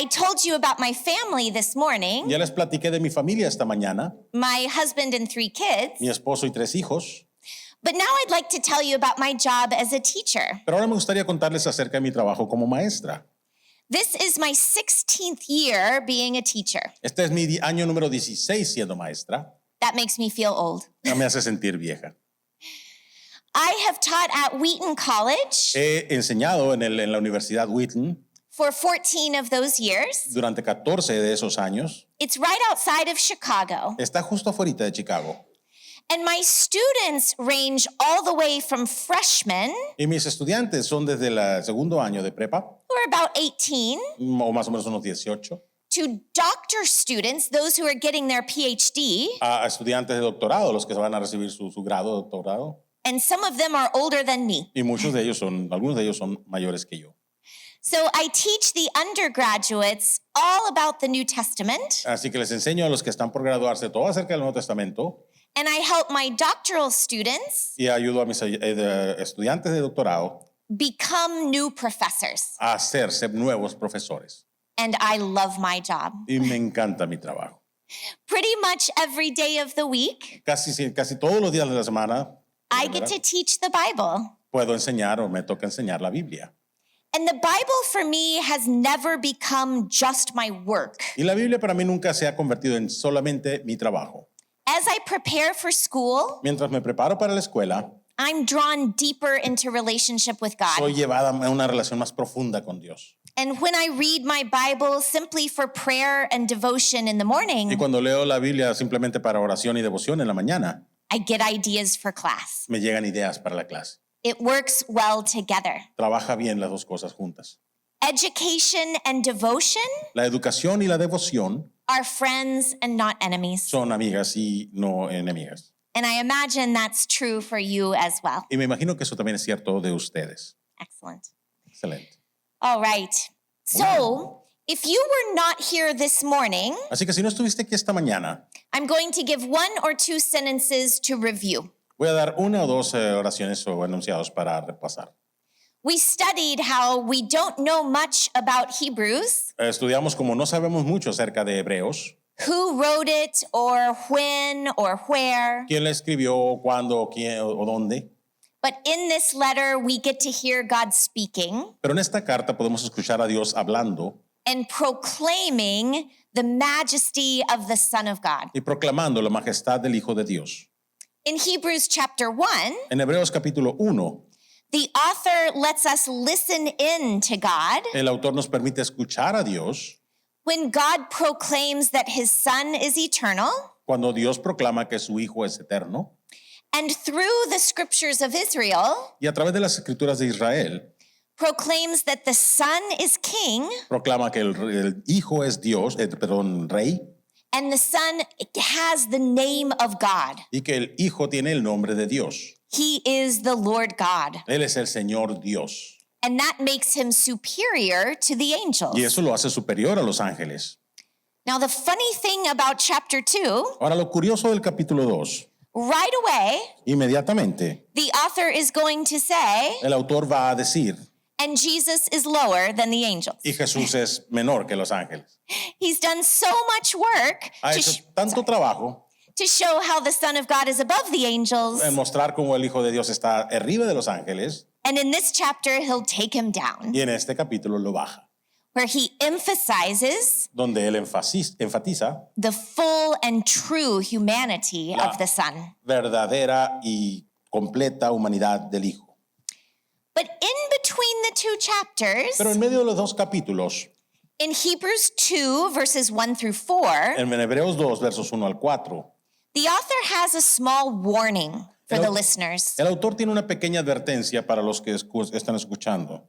I told you about my family this morning, Ya les platiqué de mi familia esta mañana, my husband and 3 kids, mi esposo y 3 hijos, but now I'd like to tell you about my job as a teacher. pero ahora me gustaría contarles acerca de mi trabajo como maestra. This is my 16th year being a teacher. Este es mi año número 16 siendo maestra. That makes me feel old. Ya me hace sentir vieja. I have taught at Wheaton College He enseñado en la Universidad Wheaton for 14 of those years. durante 14 de esos años. It's right outside of Chicago. Está justo afuera de Chicago. And my students range all the way from freshmen, Y mis estudiantes son desde el segundo año de prepa, who are about 18, o más o menos unos 18, to doctor students, those who are getting their PhD, a estudiantes de doctorado, los que van a recibir su grado de doctorado. and some of them are older than me. Y algunos de ellos son mayores que yo. So I teach the undergraduates all about the New Testament, Así que les enseño a los que están por graduarse todo acerca del Nuevo Testamento and I help my doctoral students y ayudo a mis estudiantes de doctorado become new professors. a hacerse nuevos profesores. And I love my job. Y me encanta mi trabajo. Pretty much every day of the week, Casi todos los días de la semana I get to teach the Bible. puedo enseñar o me toca enseñar la Biblia. And the Bible for me has never become just my work. Y la Biblia para mí nunca se ha convertido en solamente mi trabajo. As I prepare for school, Mientras me preparo para la escuela, I'm drawn deeper into relationship with soy God. llevada a una relación más profunda con Dios. And when I read my Bible simply for prayer and devotion in the Y morning, cuando leo la Biblia simplemente para oración y devoción en la mañana, I get ideas for class. me llegan ideas para la clase. It works well together. Trabaja bien las dos cosas juntas. Education and devotion La educación y la devoción are friends and not enemies. son amigas y no enemigas. And I imagine that's true for you as well. Y me imagino que eso también es cierto de ustedes. Excellent. Excelente. All right. So, if you were not here this morning, Así que si no estuviste aquí esta mañana, I'm going to give 1 or 2 sentences to review. voy a dar una o dos oraciones o enunciados para repasar. We studied how we don't know much about Hebrews, Estudiamos como no sabemos mucho acerca de Hebreos, who wrote it, or when, or where. quién la escribió, cuándo, quién o dónde. But in this letter, we get to hear God speaking Pero en esta carta podemos escuchar a Dios hablando and proclaiming the majesty of the Son of God. y proclamando la majestad del Hijo de Dios. In Hebrews chapter 1, En Hebreos capítulo 1, the author lets us listen in to God el autor nos permite escuchar a Dios when God proclaims that his Son is eternal, cuando Dios proclama que su Hijo es eterno and through the scriptures of Israel, y a través de las escrituras de Israel proclaims that the Son is king proclama que el Hijo es Dios, Rey, and the Son has the name of God. y que el Hijo tiene el nombre de Dios. He is the Lord God, Él es el Señor Dios. and that makes him superior to the angels. Y eso lo hace superior a los ángeles. Now, the funny thing about chapter 2, Ahora, lo curioso del capítulo 2, right away, inmediatamente the author is going to say, el autor va a decir, and Jesus is lower than the angels. y Jesús es menor que los ángeles. He's done so much work Ha hecho tanto trabajo to show how the Son of God is above the angels. en mostrar cómo el Hijo de Dios está arriba de los ángeles, And in this chapter, he'll take him down, y en este capítulo lo baja, where he emphasizes donde él enfatiza the full and true humanity La- of the Son. verdadera y completa humanidad del Hijo. But in between the 2 chapters, Pero en medio de los dos capítulos, in Hebrews 2, verses 1 through 4, en Hebreos 2, versos 1 al 4, the author has a small warning for the listeners. el autor tiene una pequeña advertencia para los que están escuchando.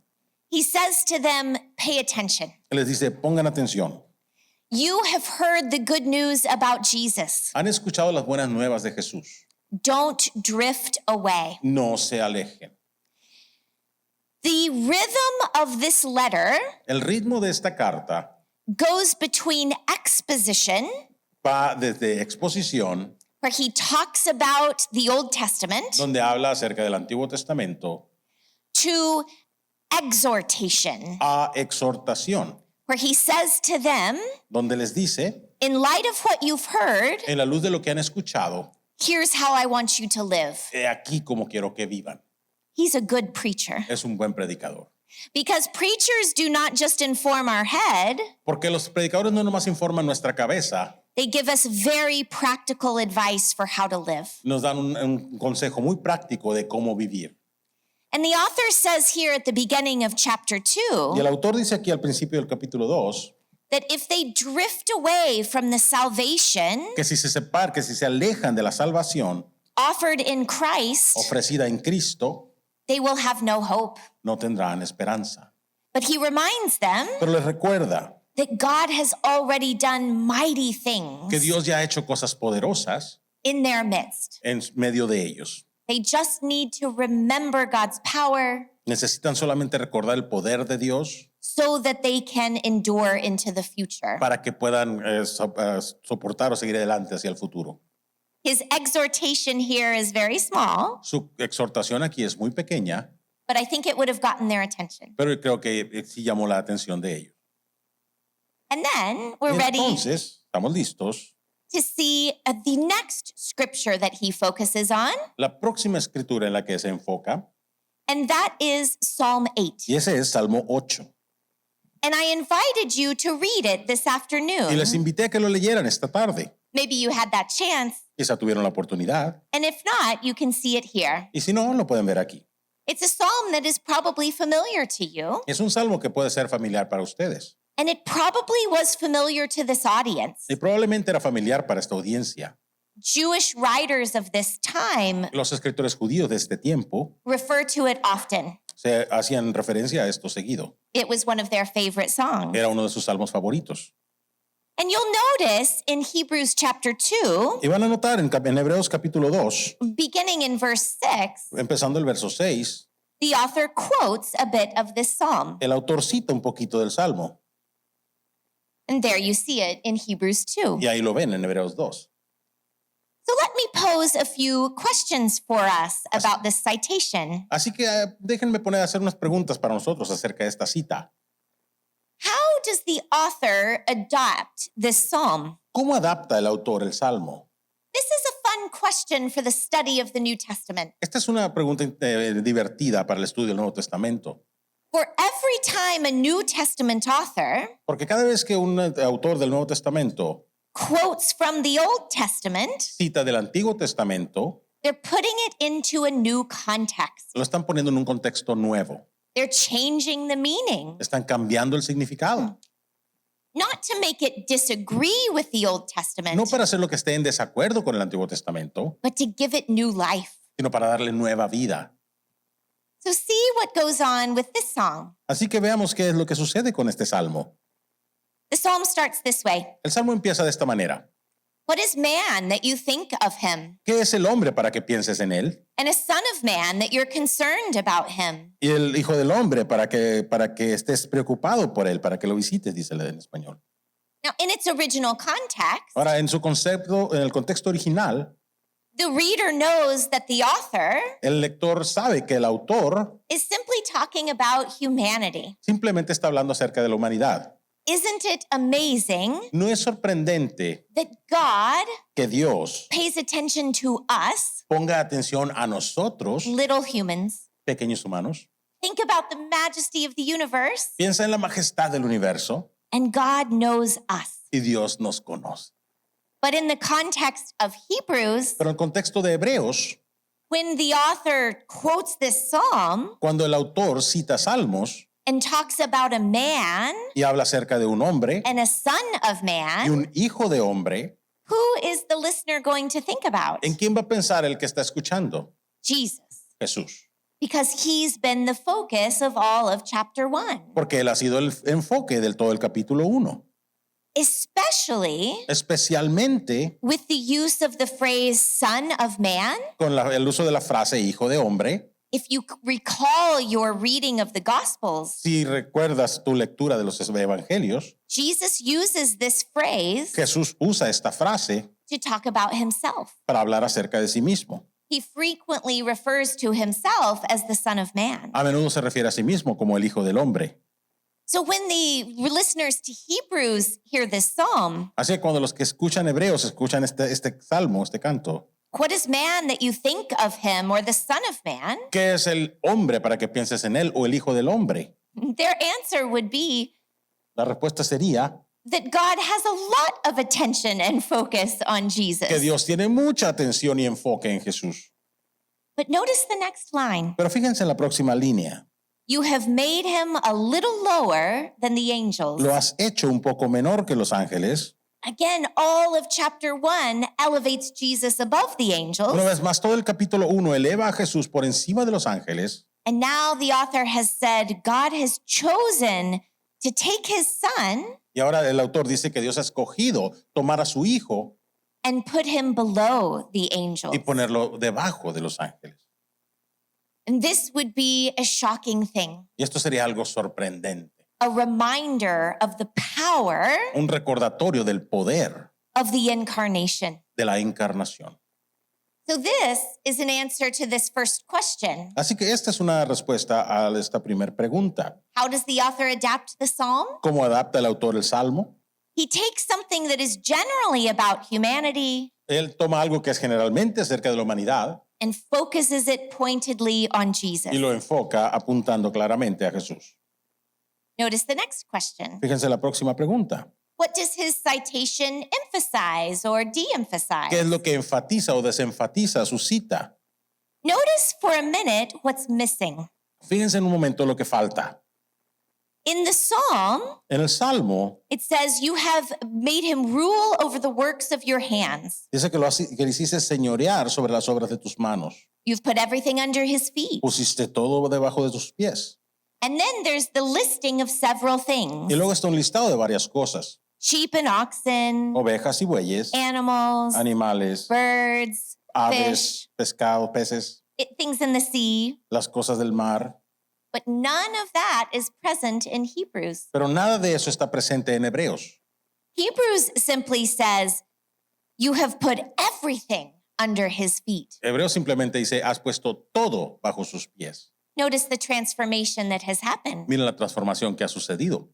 He says to them, pay attention. Él les dice, pongan atención. You have heard the good news about Jesus. Han escuchado las buenas nuevas de Jesús. Don't drift away. No se alejen. The rhythm of this letter El ritmo de esta carta goes between exposition, va desde exposición, where he talks about the Old Testament, donde habla acerca del Antiguo Testamento, to exhortation, a exhortación, where he says to them, donde les dice, in light of what you've heard, en la luz de lo que han escuchado, here's how I want you to live. he aquí como quiero que vivan. He's a good preacher Es un buen predicador. because preachers do not just inform our head, Porque los predicadores no nomás informan nuestra cabeza, they give us very practical advice for how to live. nos dan un consejo muy práctico de cómo vivir. And the author says here at the beginning of chapter Y 2 el autor dice aquí al principio del capítulo 2 that if they drift away from the salvation que si se alejan de la salvación offered in Christ, ofrecida en Cristo, they will have no hope. no tendrán esperanza. But he reminds them Pero les recuerda that God has already done mighty que things Dios ya ha hecho cosas poderosas in their midst. en medio de ellos. They just need to remember God's power Necesitan solamente recordar el poder de Dios so that they can endure into the future. para que puedan soportar o seguir adelante hacia el futuro. His exhortation here is very small, Su exhortación aquí es muy pequeña, but I think it would have gotten their attention. pero creo que sí llamó la atención de ellos. And then we're ready Entonces, estamos listos. to see the next scripture that he focuses on, La próxima escritura en la que se enfoca, and that is Psalm 8. y ese es Salmo 8. And I invited you to read it this Y les afternoon. invité a que lo leyeran esta tarde. Maybe you had that chance, Quizá tuvieron la oportunidad. and if not, you can see it here. Y si no, lo pueden ver aquí. It's a psalm that is probably familiar to you, Es un salmo que puede ser familiar para ustedes. and it probably was familiar to this audience. Y probablemente era familiar para esta audiencia. Jewish writers of this time Los escritores judíos de este tiempo refer to it often. se hacían referencia a esto seguido. It was one of their favorite songs. Era uno de sus salmos favoritos. And you'll notice in Hebrews chapter 2, Y van a notar en Hebreos capítulo 2, beginning in verse 6, empezando el verso 6, the author quotes a bit of this psalm. el autor cita un poquito del salmo. And there you see it in Hebrews 2. Y ahí lo ven en Hebreos 2. So let me pose a few questions for us about this citation. Así que déjenme hacer unas preguntas para nosotros acerca de esta cita. How does the author adapt this psalm? ¿Cómo adapta el autor el salmo? This is a fun question for the study of the New Testament. Esta es una pregunta divertida para el estudio del Nuevo Testamento. For every time a New Testament author Porque cada vez que un autor del Nuevo Testamento quotes from the Old Testament, cita del Antiguo Testamento, they're putting it into a new context. lo están poniendo en un contexto nuevo. They're changing the meaning, Están cambiando el significado. not to make it disagree with the Old Testament, No para hacer lo que esté en desacuerdo con el Antiguo Testamento, but to give it new life. sino para darle nueva vida. So see what goes on with this song. Así que veamos qué es lo que sucede con este salmo. The psalm starts this way. El salmo empieza de esta manera. What is man that you think of him? ¿Qué es el hombre para que pienses en él? And a son of man that you're concerned about him? Y el hijo del hombre para que estés preocupado por él, para que lo visites, dice en español. Now, in its original context, Ahora, en el contexto original, the reader knows that the author el lector sabe que el autor is simply talking about humanity. simplemente está hablando acerca de la humanidad. Isn't it amazing No es sorprendente that God que Dios pays attention to us, ponga atención a nosotros, little humans? pequeños humanos. Think about the majesty of the universe, Piensa en la majestad del universo and God knows us. y Dios nos conoce. But in the context of Hebrews, Pero en el contexto de Hebreos, when the author quotes this psalm cuando el autor cita salmos and talks about a man y habla acerca de un hombre and a son of y man, un hijo de hombre, who is the listener going to think about? ¿en quién va a pensar el que está escuchando? Jesus, Jesús. because he's been the focus of all of chapter 1, Porque él ha sido el enfoque del todo el capítulo 1. especially Especialmente with the use of the phrase son of man. con el uso de la frase hijo de hombre. If you recall your reading of the Gospels, Si recuerdas tu lectura de los evangelios, Jesus uses this phrase Jesús usa esta frase to talk about himself. para hablar acerca de sí mismo. He frequently refers to himself as the Son of Man. A menudo se refiere a sí mismo como el hijo del hombre. So when the listeners to Hebrews hear this psalm, Así que cuando los que escuchan hebreos escuchan este salmo, este canto, what is man that you think of him, or the son of man? ¿qué es el hombre para que pienses en él o el hijo del hombre? Their answer would be La respuesta sería that God has a lot of attention and focus on Jesus. que Dios tiene mucha atención y enfoque en Jesús. But notice the next line. Pero fíjense en la próxima línea. You have made him a little lower than the angels. Lo has hecho un poco menor que los ángeles. Again, all of chapter 1 elevates Jesus above the angels. Una vez más, todo el capítulo 1 eleva a Jesús por encima de los ángeles. And now the author has said God has chosen to take his son Y ahora el autor dice que Dios ha escogido tomar a su hijo and put him below the angels. y ponerlo debajo de los ángeles. And this would be a shocking thing, Y esto sería algo sorprendente. a reminder of the power Un recordatorio del poder of the incarnation. de la encarnación. So this is an answer to this first question. Así que esta es una respuesta a esta primera pregunta. How does the author adapt the psalm? ¿Cómo adapta el autor el salmo? He takes something that is generally about humanity Él toma algo que es generalmente acerca de la humanidad and focuses it pointedly on Jesus. y lo enfoca apuntando claramente a Jesús. Notice the next question. Fíjense la próxima pregunta. What does his citation emphasize or de-emphasize? ¿Qué es lo que enfatiza o desenfatiza su cita? Notice for a minute what's missing. Fíjense en un momento lo que falta. In the psalm, En el salmo it says, you have made him rule over the works of your hands. dice que le hiciste señorear sobre las obras de tus manos. You've put everything under his feet. Pusiste todo debajo de tus pies. And then there's the listing of several things. Y luego está un listado de varias cosas. Sheep and oxen, Ovejas y bueyes, animals, animales, birds, aves, fish, pescado, peces, things in the sea. las cosas del mar. But none of that is present in Hebrews. Pero nada de eso está presente en Hebreos. Hebrews simply says, you have put everything under his feet. Hebreos simplemente dice, has puesto todo bajo sus pies. Notice the transformation that has happened. Miren la transformación que ha sucedido.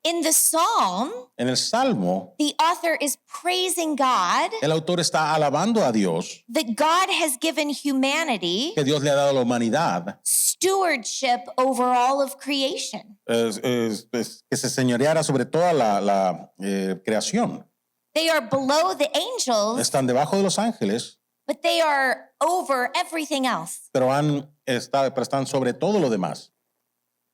In the psalm, En el Salmo, the author is praising God el autor está alabando a Dios, that God has given humanity que Dios le ha dado a la humanidad, stewardship over all of creation. que se señoreara sobre toda la creación. They are below the angels, Están debajo de los ángeles, but they are over everything else. pero están sobre todo lo demás.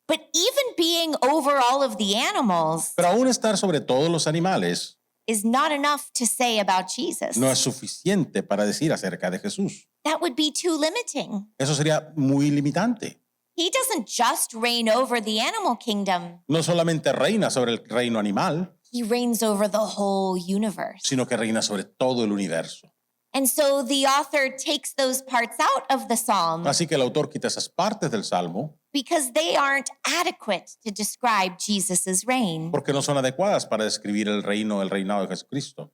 But even being over all of the animals Pero aún estar sobre todos los animales is not enough to say about Jesus. no es suficiente para decir acerca de Jesús. That would be too limiting. Eso sería muy limitante. He doesn't just reign over the animal kingdom, No solamente reina sobre el reino animal, he reigns over the whole universe. sino que reina sobre todo el universo. And so the author takes those parts out of the psalm Así que el autor quita esas partes del Salmo because they aren't adequate to describe Jesus's reign. porque no son adecuadas para describir el reinado de Jesucristo.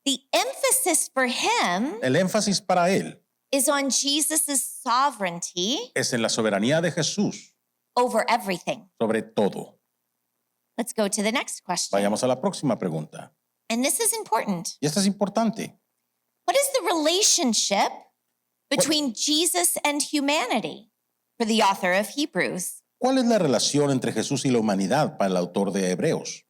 The emphasis for him El énfasis para él is on Jesus's sovereignty es en la soberanía de Jesús over everything. sobre todo. Let's go to the next question. Vayamos a la próxima pregunta. And this is important. Y esta es importante. What is the relationship between Jesus and humanity for the author of Hebrews? ¿Cuál es la relación entre Jesús y la humanidad para el autor de Hebreos?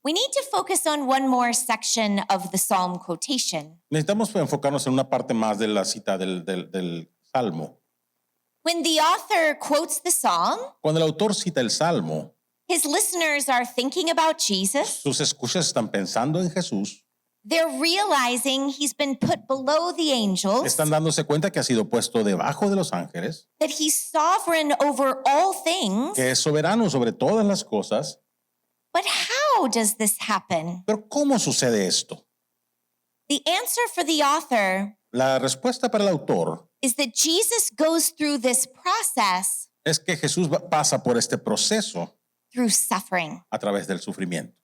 We need to focus on one more section of the psalm quotation. Necesitamos enfocarnos en una parte más de la cita del Salmo. When the author quotes the psalm, Cuando el autor cita el Salmo, his listeners are thinking about Jesus. sus escuchas están pensando en Jesús, They're realizing he's been put below the angels, están dándose cuenta que ha sido puesto debajo de los ángeles, that he's sovereign over all things. que es soberano sobre todas las cosas. But how does this happen? Pero ¿cómo sucede esto? The answer for the author La respuesta para el autor is that Jesus goes through this process es que Jesús pasa por este proceso through suffering. a través del sufrimiento.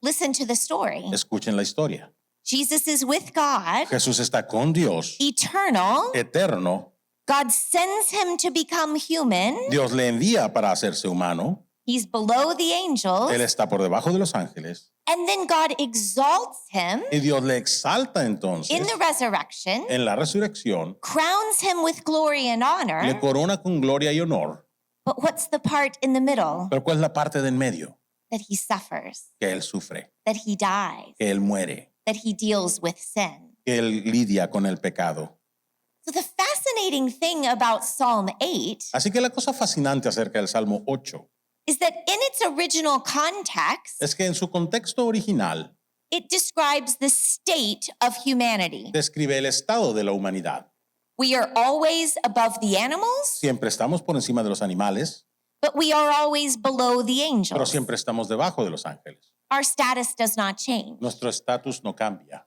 Listen to the story. Escuchen la historia. Jesus is with God, Jesús está con Dios, eternal. eterno. God sends him to become human. Dios le envía para hacerse humano. He's below the angels. Él está por debajo de los ángeles. And then God exalts him Y Dios le exalta in entonces the resurrection, en la resurrección. crowns him with glory and Le honor. corona con gloria y honor. But what's the part in the middle? Pero ¿cuál es la parte del medio? That he suffers, Que Él sufre, that he dies, que Él muere, that he deals with sin. que Él lidia con el pecado. So the fascinating thing about Psalm 8 Así que la cosa fascinante acerca del Salmo 8 is that in its original context, es que en su contexto original it describes the state of humanity. describe el estado de la humanidad. We are always above the animals, Siempre estamos por encima de los animales, but we are always below the pero angels. siempre estamos debajo de los ángeles. Our status does not change. Nuestro estatus no cambia.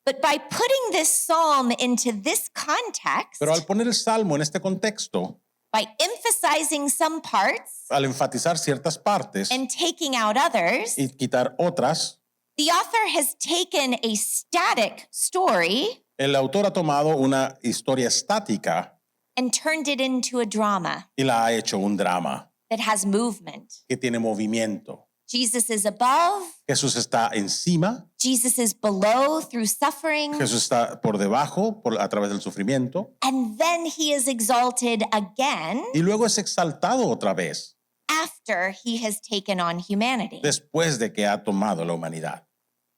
But by putting this psalm into this context, Pero al poner el Salmo en este contexto, by emphasizing some parts al enfatizar ciertas partes and taking out others, y quitar otras, the author has taken a static story el autor ha tomado una historia estática and turned it into a drama y la ha hecho un drama that has movement. que tiene movimiento. Jesus is above, Jesús está encima, Jesus is below through suffering, Jesús está por debajo a través del sufrimiento and then he is exalted again y luego es exaltado otra vez after he has taken on humanity. después de que ha tomado la humanidad.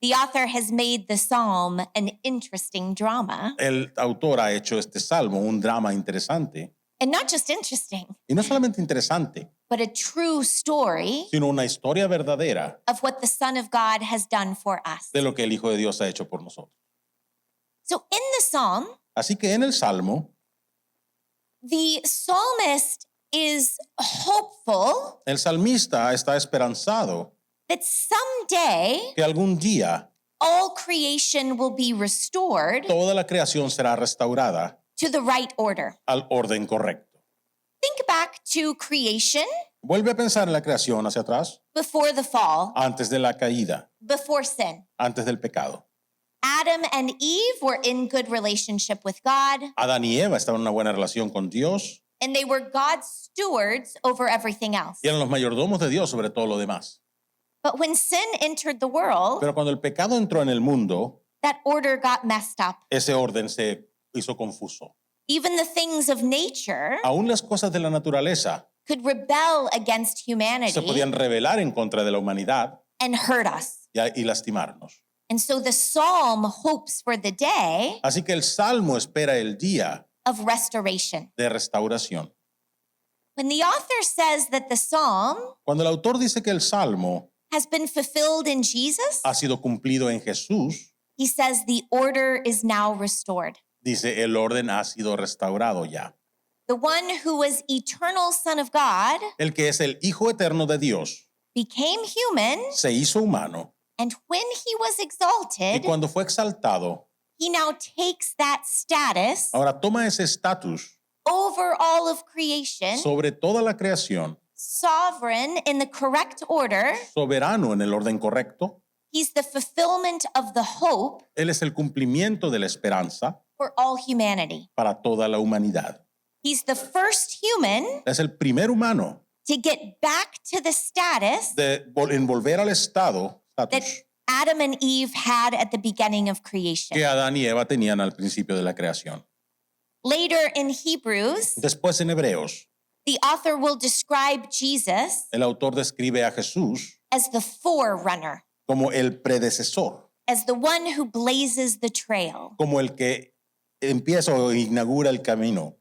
The author has made the psalm an interesting drama, El autor ha hecho este salmo un drama interesante and not just interesting, y no solamente interesante, but a true story sino una historia verdadera of what the Son of God has done for us. de lo que el Hijo de Dios ha hecho por nosotros. So in the psalm, Así que en el salmo, the psalmist is hopeful el salmista está esperanzado that someday que algún día all creation will be restored toda la creación será restaurada to the right order. al orden correcto. Think back to creation Vuelve a pensar en la creación hacia atrás, before the fall, antes de la caída, before sin. antes del pecado. Adam and Eve were in good relationship with God, Adán y Eva estaban en una buena relación con Dios and they were God's stewards over everything else. y eran los mayordomos de Dios sobre todo lo demás. But when sin entered the world, Pero cuando el pecado entró en el mundo, that order got messed up. ese orden se hizo confuso. Even the things of nature Aún las cosas de la naturaleza could rebel against se humanity podían rebelar en contra de la humanidad and hurt us. y lastimarnos. And so the psalm hopes for the day Así que el salmo espera el día of restoration. de restauración. When the author says that the psalm Cuando el autor dice que el salmo has been fulfilled in Jesus, ha sido cumplido en Jesús, he says the order is now restored. dice el orden ha sido restaurado ya. The one who was eternal Son of God El que es el Hijo eterno de Dios became human, se hizo humano and when he was y exalted, cuando fue exaltado, he now takes that status ahora toma ese estatus over all of creation, sobre toda la creación, sovereign in the correct order. soberano en el orden correcto. He's the fulfillment of the hope Él es el cumplimiento de la esperanza for all humanity. para toda la humanidad. He's the first human Es el primer humano to get back to the status en volver al estado that estatus Adam and Eve had at the beginning of creation. que Adán y Eva tenían al principio de la creación. Later in Hebrews, Después en Hebreos, the author will describe Jesus el autor describe a Jesús as the forerunner, como el predecesor, as the one who blazes the trail. como el que empieza o inaugura el camino.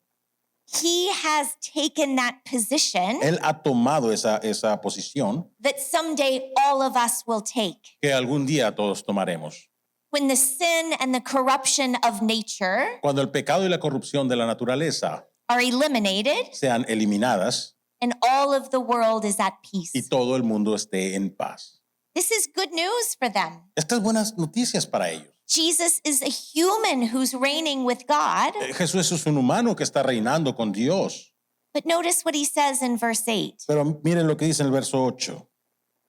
He has taken that position Él ha tomado esa posición that someday all of us will take. que algún día todos tomaremos. When the sin and the corruption of nature Cuando el pecado y la corrupción de la naturaleza are eliminated sean eliminadas and all of the world is at peace. y todo el mundo esté en paz. This is good news for them. Estas buenas noticias para ellos. Jesus is a human who's reigning with God. Jesús es un humano que está reinando con Dios. But notice what he says in verse 8. Pero miren lo que dice en el verso 8.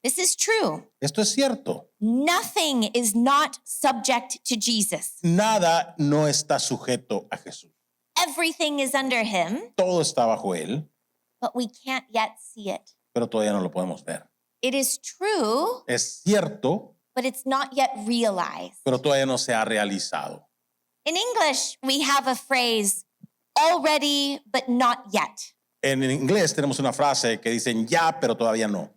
This is true. Esto es cierto. Nothing is not subject to Jesus. Nada no está sujeto a Jesús. Everything is under him, Todo está bajo él, but we can't yet see it. pero todavía no lo podemos ver. It is true, Es cierto, but it's not yet realized. pero todavía no se ha realizado. In English, we have a phrase, already, but not yet. En inglés tenemos una frase que dicen ya, pero todavía no.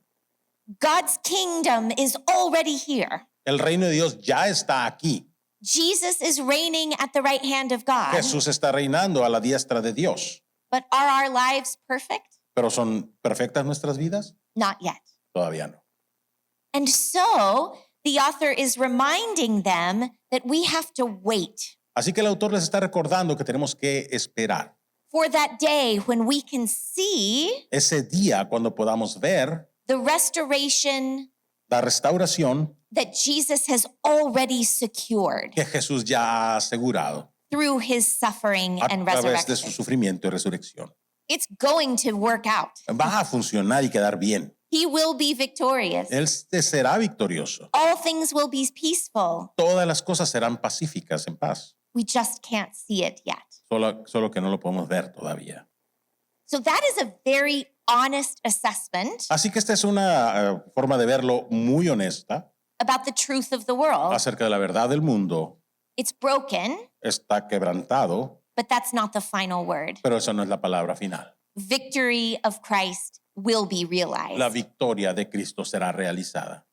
God's kingdom is already here. El reino de Dios ya está aquí. Jesus is reigning at the right hand of God. Jesús está reinando a la diestra de Dios. But are our lives perfect? ¿Pero son perfectas nuestras vidas? Not yet. Todavía no. And so the author is reminding them that we have to wait Así que el autor les está recordando que tenemos que esperar for that day when we can see ese día cuando podamos ver the restoration la restauración that Jesus has already secured que Jesús ya ha asegurado through his suffering a and través de su resurrection. sufrimiento y resurrección. It's going to work out. Va a funcionar y quedar bien. He will be victorious. Él será victorioso. All things will be peaceful. Todas las cosas serán pacíficas, en paz. We just can't see it yet. Solo que no lo podemos ver todavía. So that is a very honest assessment Así que esta es una forma de verlo muy honesta about the truth of the world. acerca de la verdad del mundo. It's broken, Está quebrantado, but that's not the final word. pero esa no es la palabra final. Victory of Christ will be La realized. victoria de Cristo será realizada.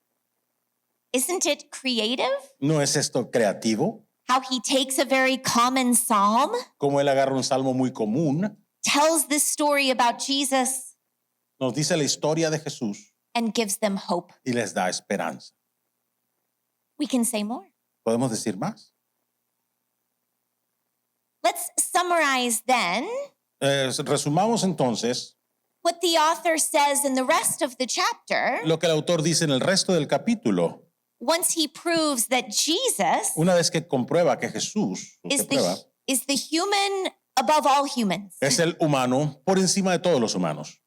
Isn't it creative ¿No es esto creativo? how he takes a very common psalm, Como él agarra un salmo muy común, tells this story about Jesus, nos dice la historia de Jesús and gives them hope? y les da esperanza. We can say more. ¿Podemos decir más? Let's summarize then Resumamos entonces what the author says in the rest of the chapter lo que el autor dice en el resto del capítulo. once he proves that Jesus Una vez que comprueba que Jesús o que is prueba, the human above all humans. es el humano por encima de todos los humanos.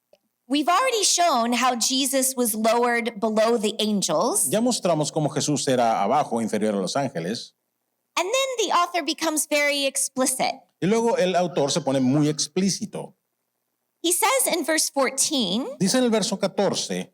We've already shown how Jesus was lowered below the angels. Ya mostramos cómo Jesús era abajo, inferior a los ángeles. And then the author becomes very explicit. Y luego el autor se pone muy explícito. He says in verse 14 Dice en el verso 14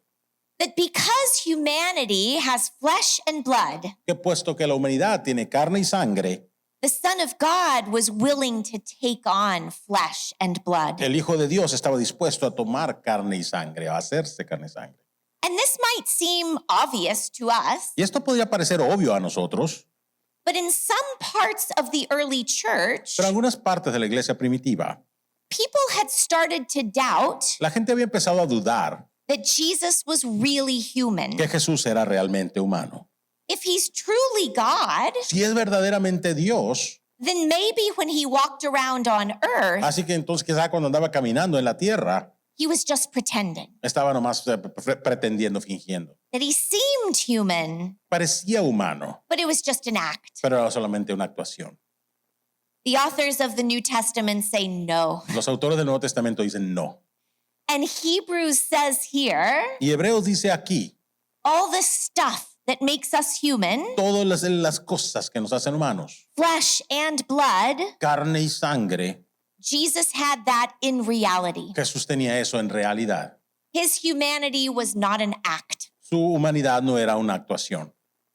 that because humanity has flesh and blood, que puesto que la humanidad tiene carne y sangre, the Son of God was willing to take on flesh and blood. el Hijo de Dios estaba dispuesto a tomar carne y sangre, a hacerse carne y sangre. And this might seem obvious to us, Y esto podría parecer obvio a nosotros, but in some parts of the early church, pero en algunas partes de la iglesia primitiva, people had started to doubt la gente había empezado a dudar that Jesus was really human. que Jesús era realmente humano. If he's truly God, Si es verdaderamente Dios, then maybe when he walked around on earth, así que entonces quizá cuando andaba caminando en la tierra, he was just pretending estaba nomás pretendiendo, fingiendo. that he seemed human, Parecía humano, but it was just an act. pero era solamente una actuación. The authors of the New Testament say no. Los autores del Nuevo Testamento dicen no. And Hebrews says here, Y Hebreos dice aquí, all the stuff that makes us human, todas las cosas que nos hacen humanos, flesh and blood, carne y sangre, Jesus had that in reality. Jesús tenía eso en realidad. His humanity was not an act. Su humanidad no era una actuación.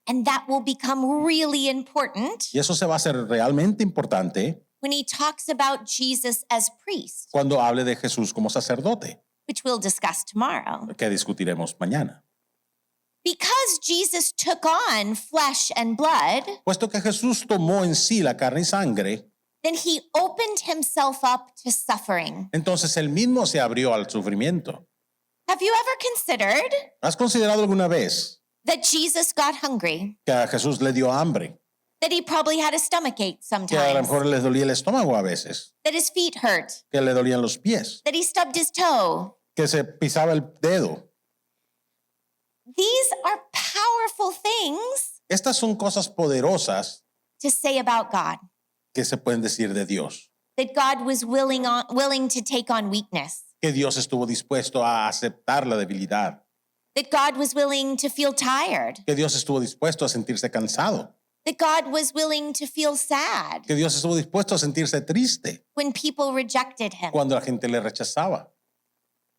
And that will become really important Y eso se va a hacer realmente importante when he talks about Jesus as priest, cuando hable de Jesús como sacerdote, which we'll discuss tomorrow. que discutiremos mañana. Because Jesus took on flesh and blood, Puesto que Jesús tomó en sí la carne y sangre, then he opened himself up to suffering. entonces él mismo se abrió al sufrimiento. Have you ever considered ¿Has considerado alguna vez that Jesus got hungry? que a Jesús le dio hambre? That he probably had a stomachache Que a lo sometimes? mejor les dolía el estómago a veces, That his feet hurt? que le dolían los pies, That he stubbed his toe? que se pisaba el dedo. These are powerful things Estas son cosas poderosas to say about God. que se pueden decir de Dios. That God was willing to take on weakness. Que Dios estuvo dispuesto a aceptar la debilidad. That God was willing to feel tired. Que Dios estuvo dispuesto a sentirse cansado. That God was willing to feel sad Que Dios estuvo dispuesto a sentirse triste when people rejected him. cuando la gente le rechazaba.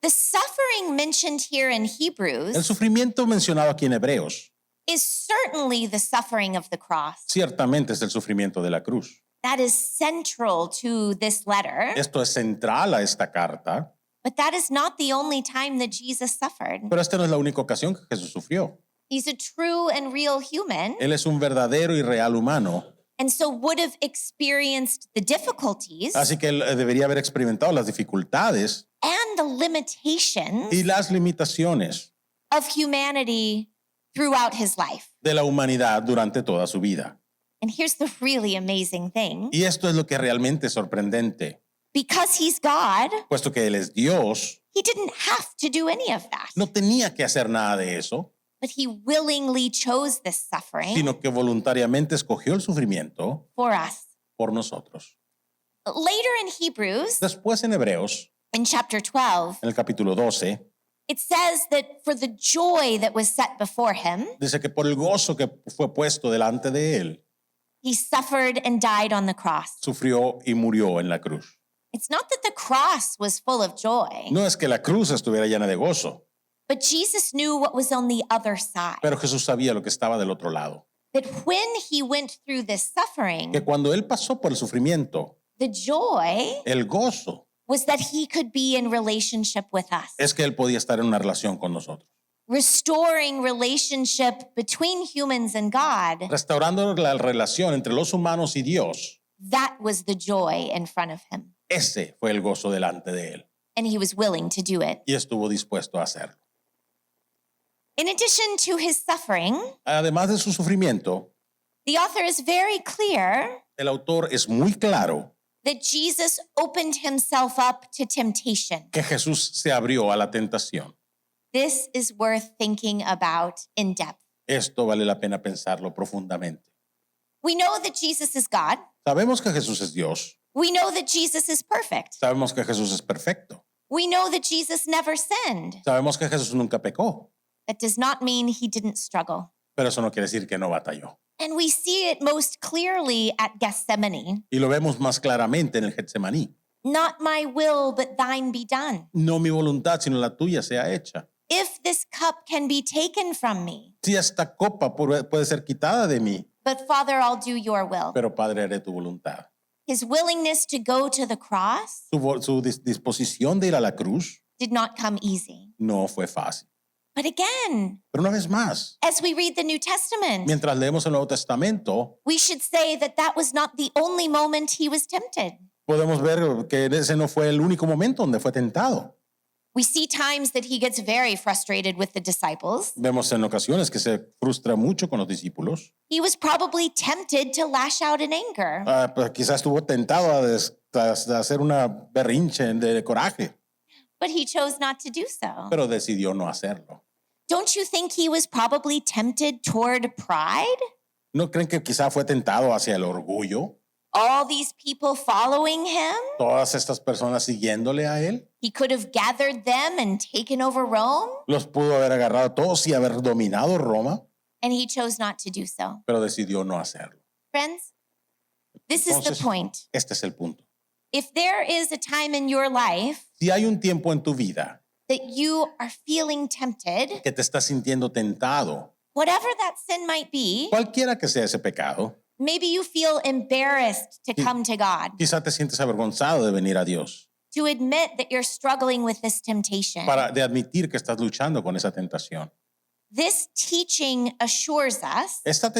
The suffering mentioned here in El Hebrews sufrimiento mencionado aquí en Hebreos is certainly the suffering of the cross. ciertamente es el sufrimiento de la cruz. That is central to this letter, Esto es central a esta carta, but that is not the only time that Jesus suffered. pero esta no es la única ocasión que Jesús sufrió. He's a true and real human, Él es un verdadero y real humano, and so would have experienced the difficulties así que él debería haber experimentado las dificultades and the limitations y las limitaciones of humanity throughout his life. de la humanidad durante toda su vida. And here's the really amazing thing. Y esto es lo que realmente es sorprendente, Because he's God, puesto que Él es Dios, he didn't have to do any of that, no tenía que hacer nada de eso, but he willingly chose this suffering sino que voluntariamente escogió el sufrimiento for us. por nosotros. Later in Hebrews, Después en Hebreos, in chapter 12, en el capítulo 12, it says that for the joy that was set before him, dice que por el gozo que fue puesto delante de Él, he suffered and died on the cross. sufrió y murió en la cruz. It's not that the cross was full of joy, No es que la cruz estuviera llena de gozo, but Jesus knew what was on the other side. pero Jesús sabía lo que estaba del otro lado. That when he went through this suffering, Que cuando Él pasó por el sufrimiento, the joy el gozo was that he could be in relationship with us, es que Él podía estar en una relación con nosotros, restoring relationship between humans and God. restaurando la relación entre los humanos y Dios. That was the joy in front of him, Ese fue el gozo delante de Él and he was willing to do it. y estuvo dispuesto a hacerlo. In addition to his suffering, Además de su sufrimiento, the author is very clear el autor es muy claro that Jesus opened himself up to temptation. que Jesús se abrió a la tentación. This is worth thinking about in depth. Esto vale la pena pensarlo profundamente. We know that Jesus is God. Sabemos que Jesús es Dios, We know that Jesus is perfect. sabemos que Jesús es perfecto, We know that Jesus never sinned. sabemos que Jesús nunca pecó, That does not mean he didn't struggle. pero eso no quiere decir que no batalló. And we see it most clearly at Gethsemane. Y lo vemos más claramente en el Getsemaní. Not my will, but thine be done. No mi voluntad, sino la tuya sea hecha. If this cup can be taken from me, Si esta copa puede ser quitada de mí, but Father, I'll do your will. pero Padre, haré tu voluntad. His willingness to go to the cross Su disposición de ir a la cruz did not come easy. no fue fácil. But again, Pero una vez más, as we read the New Testament, mientras leemos el Nuevo Testamento, we should say that that was not the only moment he was tempted. podemos ver que ese no fue el único momento donde fue tentado. We see times that he gets very frustrated with the disciples. Vemos en ocasiones que se frustra mucho con los discípulos. He was probably tempted to lash out in anger. Pues quizás estuvo tentado a hacer una berrinche de coraje, But he chose not to do so. pero decidió no hacerlo. Don't you think he was probably tempted toward pride? ¿No creen que quizá fue tentado hacia el orgullo? All these people following him? Todas estas personas siguiéndole a él. He could have gathered them and taken over Rome, Los pudo haber agarrado a todos y haber dominado Roma, and he chose not to do so. pero decidió no hacerlo. Friends, this is the Entonces, point. este es el punto. If there is a time in your life Si hay un tiempo en tu vida that you are feeling tempted, que te estás sintiendo tentado, whatever that sin might be, cualquiera que sea ese pecado, maybe you feel embarrassed to come to God, quizá te sientes avergonzado de venir a Dios, to admit that you're struggling with this temptation. de admitir que estás luchando con esa tentación. This teaching assures us Esta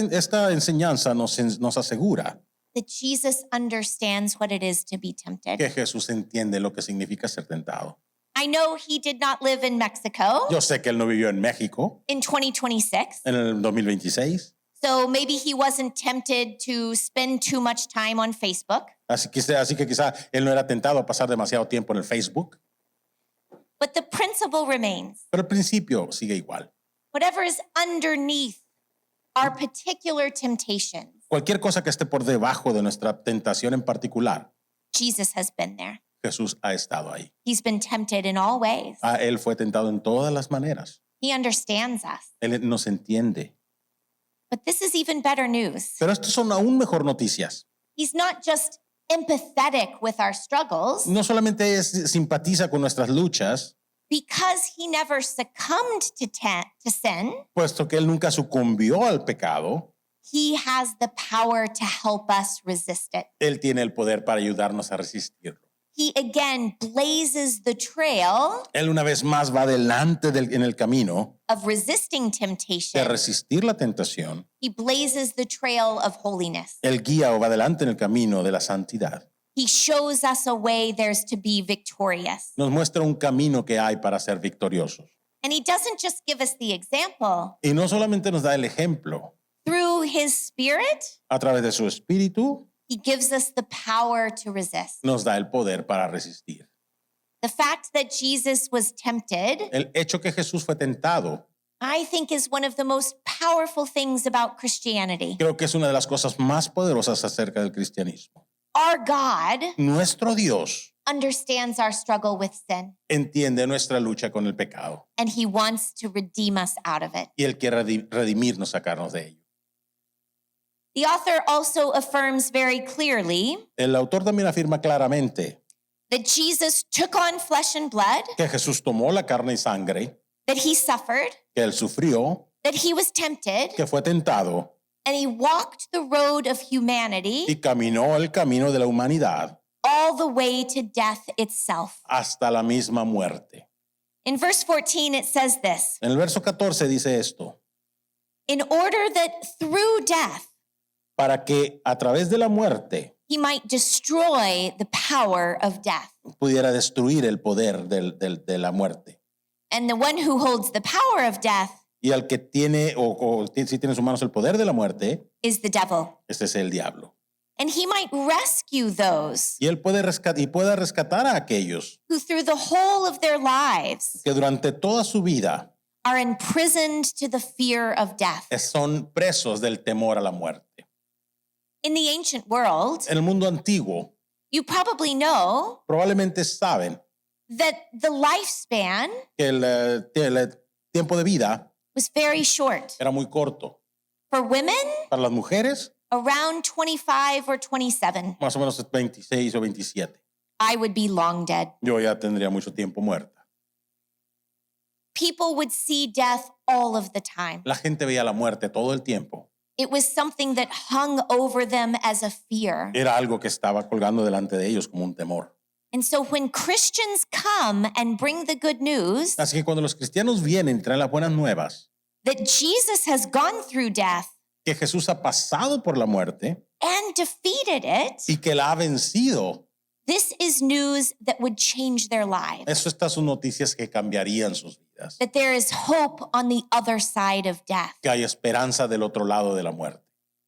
enseñanza nos asegura that Jesus understands what it is to be tempted. que Jesús entiende lo que significa ser tentado. I know he did not live in Mexico Yo sé que él no vivió en México in 2026, en el 2026, so maybe he wasn't tempted to spend too much time on Facebook. así que quizá él no era tentado a pasar demasiado tiempo en el Facebook, But the principle remains. pero el principio sigue igual. Whatever is underneath our particular temptations, Cualquier cosa que esté por debajo de nuestra tentación en particular, Jesus has been there. Jesús ha estado ahí. He's been tempted in all ways. Él fue tentado en todas las maneras. He understands us. Él nos entiende. But this is even better news. Pero estos son aún mejor noticias. He's not just empathetic with our struggles, No solamente simpatiza con nuestras luchas, because he never succumbed to sin, puesto que él nunca sucumbió al pecado, he has the power to help us resist it. él tiene el poder para ayudarnos a resistirlo. He again blazes the trail Él una vez más va adelante en el camino of resisting de temptation. resistir la tentación. He blazes the trail of holiness. Él guía o va adelante en el camino de la santidad. He shows us a way there's to be victorious. Nos muestra un camino que hay para ser victoriosos. And he doesn't just give us the example. Y no solamente nos da el ejemplo, Through his spirit, a través de su espíritu he gives us the power to resist. nos da el poder para resistir. The fact that Jesus was tempted, El hecho que Jesús fue tentado, I think, is one of the most powerful things about Christianity. creo que es una de las cosas más poderosas acerca del cristianismo. Our God Nuestro Dios understands our struggle with sin, entiende nuestra lucha con el pecado and he wants to redeem us out of it. y Él quiere redimirnos, sacarnos de ello. The author also affirms very clearly El autor también afirma claramente that Jesus took on flesh and blood, que Jesús tomó la carne y sangre, that he suffered, que Él sufrió, that he was tempted, que fue tentado and he walked the road of humanity y caminó el camino de la humanidad all the way to death itself. hasta la misma muerte. In verse 14, it says this: En el verso 14 dice esto: in order that through death para que a través de la muerte he might destroy the power of death. pudiera destruir el poder de la muerte. And the one who holds the power of death Y al que tiene, si tiene en sus manos el poder de la muerte, is the devil. este es el diablo. And he might rescue those Y él puede pueda rescatar a aquellos who through the whole of their lives que durante toda su vida are imprisoned to the fear of death. son presos del temor a la muerte. In the ancient world, En el mundo antiguo, you probably know probablemente saben that the lifespan que el tiempo de vida was very short. era muy corto. For women, Para las mujeres, around 25 or 27. más o menos 26 o 27. I would be long dead. Yo ya tendría mucho tiempo muerta. People would see death all of the time. La gente veía la muerte todo el tiempo. It was something that hung over them as a fear. Era algo que estaba colgando delante de ellos como un temor. And so when Christians come and bring the good news Así que cuando los cristianos vienen y traen las buenas nuevas, that Jesus has gone through death que Jesús ha pasado por la muerte and defeated it, y que la ha vencido, this is news that would change their lives. eso estas son noticias que cambiarían sus vidas. That there is hope on the other side of death. Que hay esperanza del otro lado de la muerte.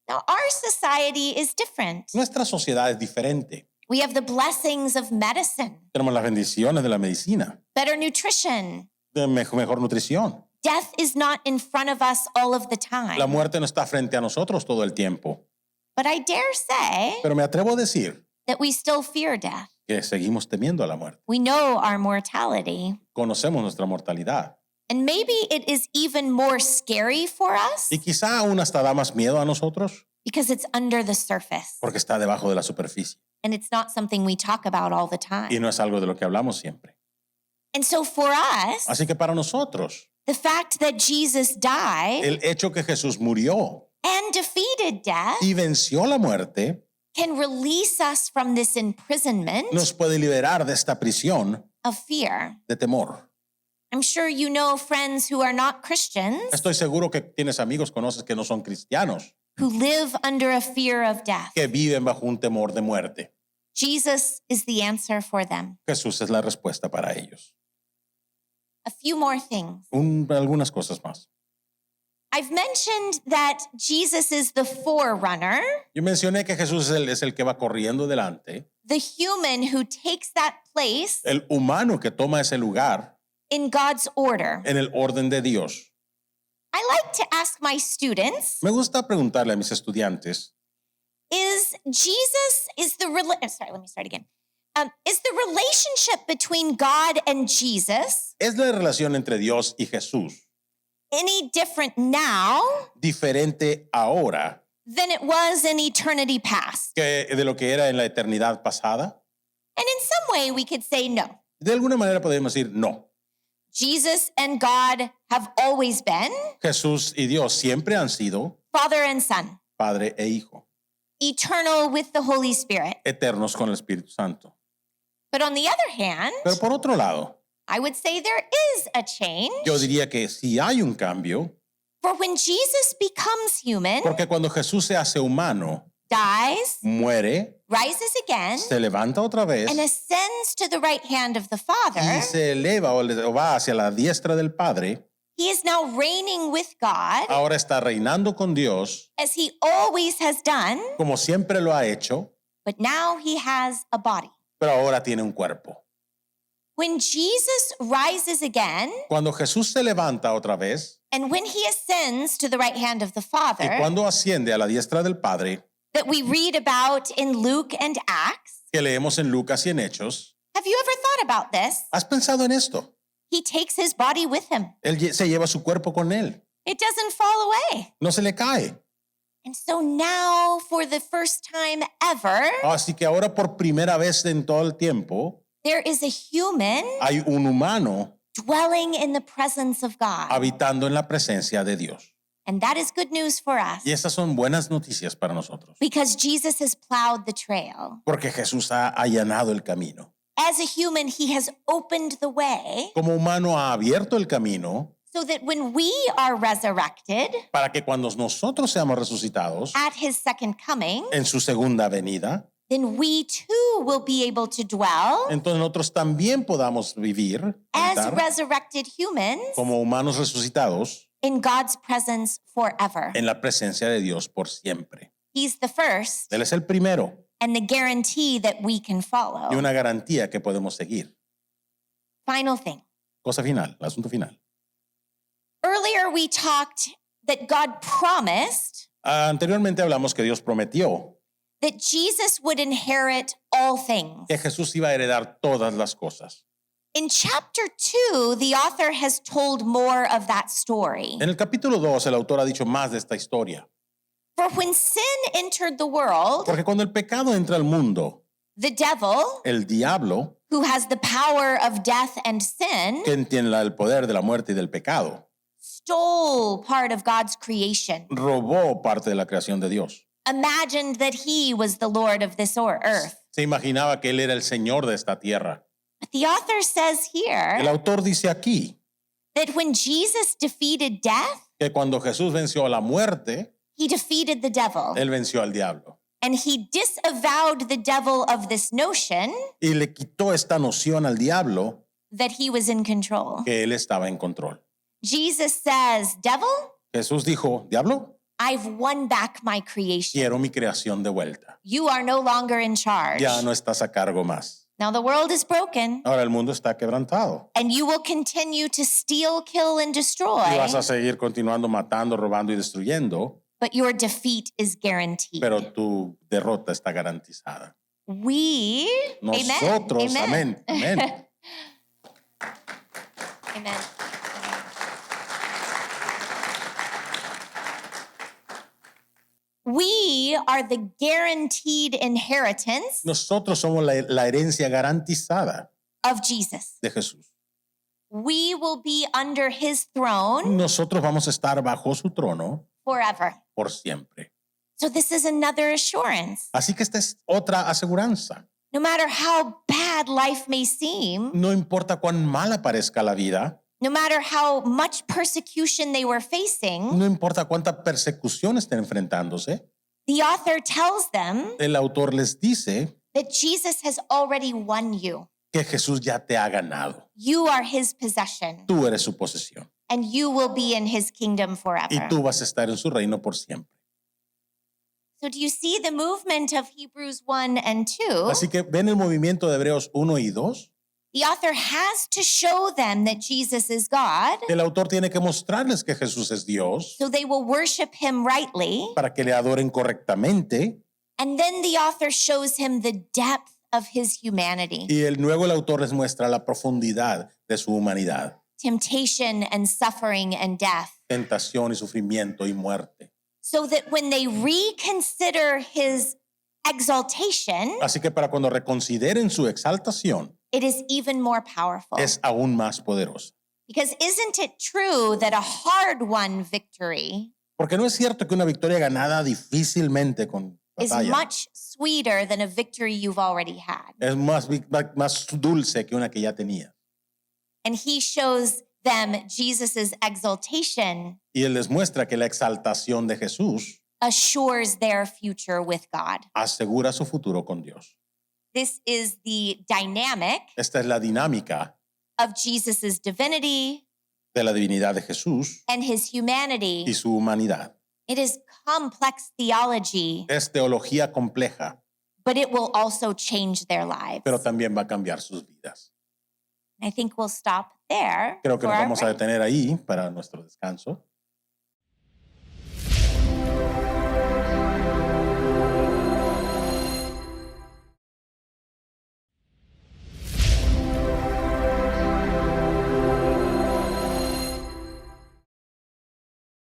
Now, our society is different. Nuestra sociedad es diferente. We have the blessings of medicine, Tenemos las bendiciones de la medicina, better nutrition. de mejor nutrición. Death is not in front of us all of the La time. muerte no está frente a nosotros todo el tiempo. But I dare say Pero me atrevo a decir that we still fear death. que seguimos temiendo a la muerte. We know our mortality. Conocemos nuestra mortalidad. And maybe it is even more scary for us Y quizá aún hasta da más miedo a nosotros because it's under the surface porque está debajo de la superficie. and it's not something we talk about all the Y time. no es algo de lo que hablamos siempre. And so for us, Así que para nosotros, the fact that Jesus died el hecho que Jesús murió and defeated death y venció la muerte can release us from this imprisonment nos puede liberar de esta prisión of fear. de temor. I'm sure you know friends who are not Christians Estoy seguro que tienes amigos, conoces que no son cristianos, who live under a fear of death. que viven bajo un temor de muerte. Jesus is the answer for them. Jesús es la respuesta para ellos. A few more things. Algunas cosas más. I've mentioned that Jesus is the forerunner, Yo mencioné que Jesús es el que va corriendo delante, the human who takes that place el humano que toma ese lugar in God's order. en el orden de Dios. I like to ask my students, Me gusta preguntarle a mis estudiantes, is the relationship between God and Jesus ¿es la relación entre Dios y Jesús any different now diferente ahora than it was in eternity past? que de lo que era en la eternidad pasada? And in some way we could say no. De alguna manera podemos decir no. Jesus and God have always been Jesús y Dios siempre han sido Father and Son, Padre e Hijo, eternal with the Holy Spirit. eternos con el Espíritu Santo. But on the other hand, Pero por otro lado, I would say there is a change. yo diría que si hay un cambio, For when Jesus becomes human, porque cuando Jesús se hace humano, dies, muere, rises again, se levanta otra vez and ascends to the right hand of the Father, y se eleva o va hacia la diestra del Padre, he is now reigning with God ahora está reinando con Dios, as he always has done, como siempre lo ha hecho, but now he has a body. pero ahora tiene un cuerpo. When Jesus rises again, Cuando Jesús se levanta otra vez and when he ascends to the right hand of the y Father, cuando asciende a la diestra del Padre, that we read about in Luke and Acts, que leemos en Lucas y en Hechos, have you ever thought about this? ¿has pensado en esto? He takes his body with him. Se lleva su cuerpo con él, It doesn't fall away. no se le cae. And so now, for the first time ever, Así que ahora por primera vez en todo el tiempo there is a human hay un humano dwelling in the presence of God. habitando en la presencia de Dios. And that is good news for us Y estas son buenas noticias para nosotros, because Jesus has plowed the trail. porque Jesús ha allanado el camino. As a human, he has opened the way Como humano ha abierto el camino so that when we are resurrected para que cuando nosotros seamos resucitados at his second coming, en su segunda venida, then we too will be able to dwell entonces nosotros también podamos vivir as habitar, resurrected humans como humanos resucitados in God's presence forever. en la presencia de Dios por siempre. He's the first Él es el primero and the guarantee that we can follow. y una garantía que podemos seguir. Final thing. Cosa final, el asunto final. Earlier we talked that God promised Anteriormente hablamos que Dios prometió that Jesus would inherit all things. que Jesús iba a heredar todas las cosas. In chapter 2, the author has told more of that story. En el capítulo 2, el autor ha dicho más de esta historia. For when sin entered the world, Porque cuando el pecado entra al mundo, the devil, el diablo, who has the power of death and sin, que tiene el poder de la muerte y del pecado, stole part of God's creation, robó parte de la creación de Dios. imagined that he was the Lord of this earth. Se imaginaba que él era el Señor de esta tierra. But the author says El here autor dice aquí that when Jesus defeated death, que cuando Jesús venció a la muerte, he defeated the devil. él venció al diablo. And he disavowed the devil of this notion Y le quitó esta noción al diablo that he was in control. que él estaba en control. Jesus says, devil, Jesús dijo, diablo, I've won back my creation. quiero mi creación de vuelta. You are no longer in charge. Ya no estás a cargo más. Now the world is broken, Ahora el mundo está quebrantado. and you will continue to steal, kill, and destroy, Y vas a seguir continuando matando, robando y destruyendo, but your defeat is guaranteed. pero tu derrota está garantizada. We, Nosotros, amen, amén, amén. amen. We are the guaranteed inheritance Nosotros somos la herencia garantizada of Jesus. de Jesús. We will be under his throne Nosotros vamos a estar bajo su trono forever. por siempre. So this is another assurance. Así que esta es otra aseguranza. No matter how bad life may seem, No importa cuán mala parezca la vida, no matter how much persecution they were facing, no importa cuánta persecución estén enfrentándose, the author tells them el autor les dice that Jesus has already won you. que Jesús ya te ha ganado. You are his possession, Tú eres su posesión and you will be in his kingdom y forever. tú vas a estar en su reino por siempre. So do you see the movement of Hebrews 1 and 2? Así que ven el movimiento de Hebreos 1 y 2. The author has to show them that Jesus is God, El autor tiene que mostrarles que Jesús es Dios so they will worship him rightly. para que le adoren correctamente. And then the author shows him the depth of his humanity, Y luego el autor les muestra la profundidad de su humanidad, temptation and suffering and death, tentación y sufrimiento y muerte. so that when they reconsider his exaltation, Así que para cuando reconsideren su exaltación, it is even more powerful es aún más poderosa. Because isn't it true that a hard-won victory Porque no es cierto que una victoria ganada difícilmente con is batalla much sweeter than a victory you've already had? es más dulce que una que ya tenía. And he shows them Jesus's exaltation Y él les muestra que la exaltación de Jesús assures their future with God. asegura su futuro con Dios. This is the dynamic Esta es la dinámica of Jesus's divinity de la divinidad de Jesús and his humanity. y su humanidad. It is complex theology, Es teología compleja, but it will also change their lives. pero también va a cambiar sus vidas. I think we'll stop there. Creo que for nos our vamos a break. detener ahí para nuestro descanso.